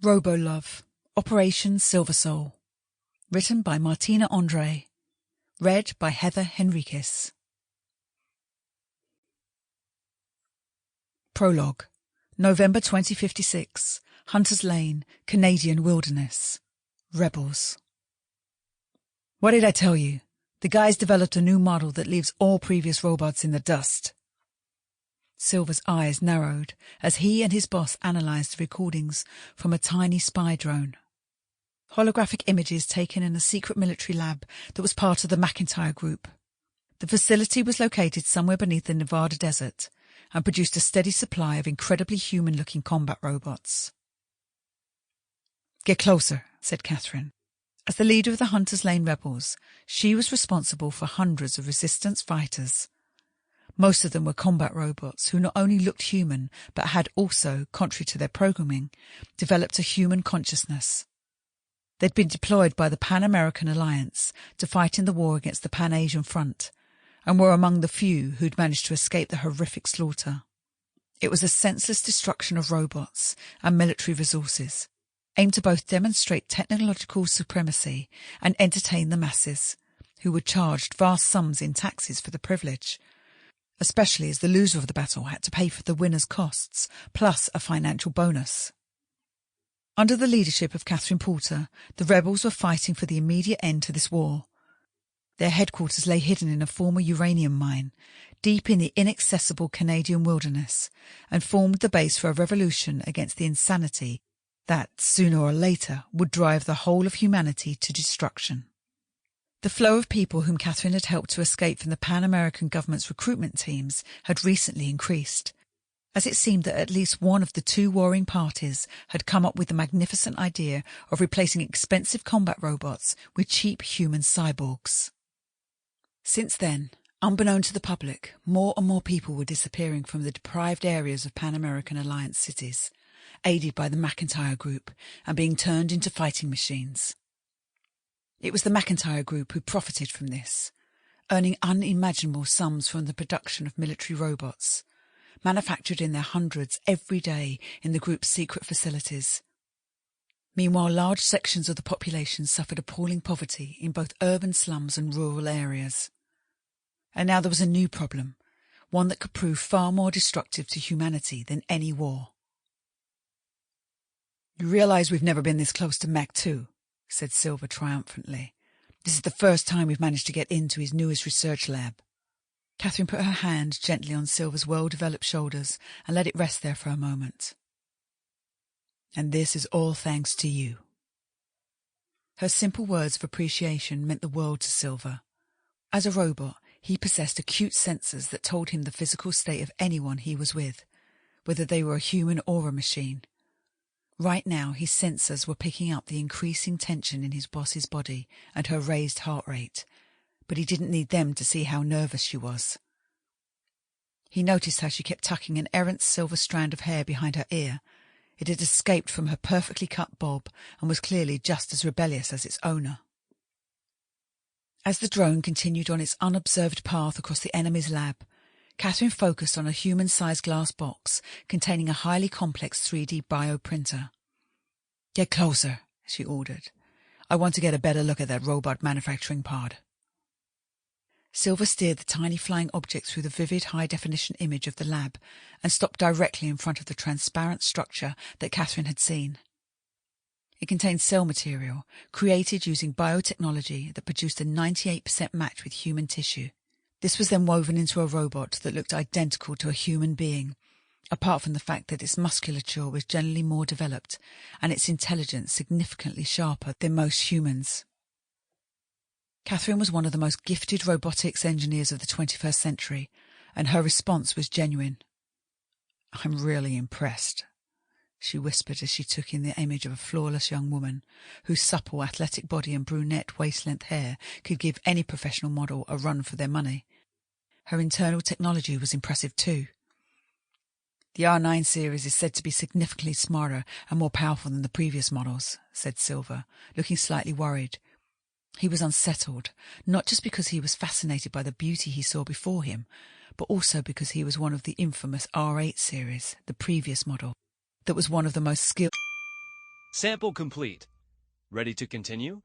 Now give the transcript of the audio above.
Robolove, Operation Silver Soul. Written by Martina André. Read by Heather Henriques. Prologue. November 2056. Hunters Lane, Canadian Wilderness. Rebels. What did I tell you? The guys developed a new model that leaves all previous robots in the dust. Silver's eyes narrowed as he and his boss analysed the recordings from a tiny spy drone. Holographic images taken in a secret military lab that was part of the McIntyre Group. The facility was located somewhere beneath the Nevada desert and produced a steady supply of incredibly human-looking combat robots. "Get closer," said Catherine. As the leader of the Hunters Lane rebels, she was responsible for hundreds of resistance fighters. Most of them were combat robots who not only looked human but had also, contrary to their programming, developed a human consciousness. They'd been deployed by the Pan-American Alliance to fight in the war against the Pan-Asian Front and were among the few who'd managed to escape the horrific slaughter. It was a senseless destruction of robots and military resources, aimed to both demonstrate technological supremacy and entertain the masses, who were charged vast sums in taxes for the privilege, especially as the loser of the battle had to pay for the winner's costs, plus a financial bonus. Under the leadership of Catherine Porter, the rebels were fighting for the immediate end to this war. Their headquarters lay hidden in a former uranium mine, deep in the inaccessible Canadian wilderness, and formed the base for a revolution against the insanity that, sooner or later, would drive the whole of humanity to destruction. The flow of people whom Catherine had helped to escape from the Pan-American government's recruitment teams had recently increased, as it seemed that at least one of the two warring parties had come up with the magnificent idea of replacing expensive combat robots with cheap human cyborgs. Since then, unbeknown to the public, more and more people were disappearing from the deprived areas of Pan-American Alliance cities, aided by the McIntyre Group, and being turned into fighting machines. It was the McIntyre Group who profited from this, earning unimaginable sums from the production of military robots, manufactured in their hundreds every day in the group's secret facilities. Meanwhile, large sections of the population suffered appalling poverty in both urban slums and rural areas. And now there was a new problem, one that could prove far more destructive to humanity than any war. "You realise we've never been this close to Mach 2, said Silver triumphantly. "This is the first time we've managed to get into his newest research lab." Catherine put her hand gently on Silver's well-developed shoulders and let it rest there for a moment. "And this is all thanks to you." Her simple words of appreciation meant the world to Silver. As a robot, he possessed acute sensors that told him the physical state of anyone he was with, whether they were a human or a machine. Right now, his sensors were picking up the increasing tension in his boss's body and her raised heart rate, but he didn't need them to see how nervous she was. He noticed how she kept tucking an errant silver strand of hair behind her ear. It had escaped from her perfectly cut bob and was clearly just as rebellious as its owner. As the drone continued on its unobserved path across the enemy's lab, Catherine focused on a human-sized glass box containing a highly complex 3D bioprinter. "Get closer," she ordered. "I want to get a better look at that robot manufacturing pod." Silver steered the tiny flying object through the vivid high-definition image of the lab and stopped directly in front of the transparent structure that Catherine had seen. It contained cell material, created using biotechnology that produced a 98% match with human tissue. This was then woven into a robot that looked identical to a human being, apart from the fact that its musculature was generally more developed and its intelligence significantly sharper than most humans. Catherine was one of the most gifted robotics engineers of the 21st century, and her response was genuine. "I'm really impressed," she whispered as she took in the image of a flawless young woman, whose supple, athletic body and brunette waist-length hair could give any professional model a run for their money. Her internal technology was impressive too. "The R9 series is said to be significantly smarter and more powerful than the previous models," said Silver, looking slightly worried. He was unsettled, not just because he was fascinated by the beauty he saw before him, but also because he was one of the infamous R8 series, the previous model, that was one of the most skilled. Sample complete. Ready to continue?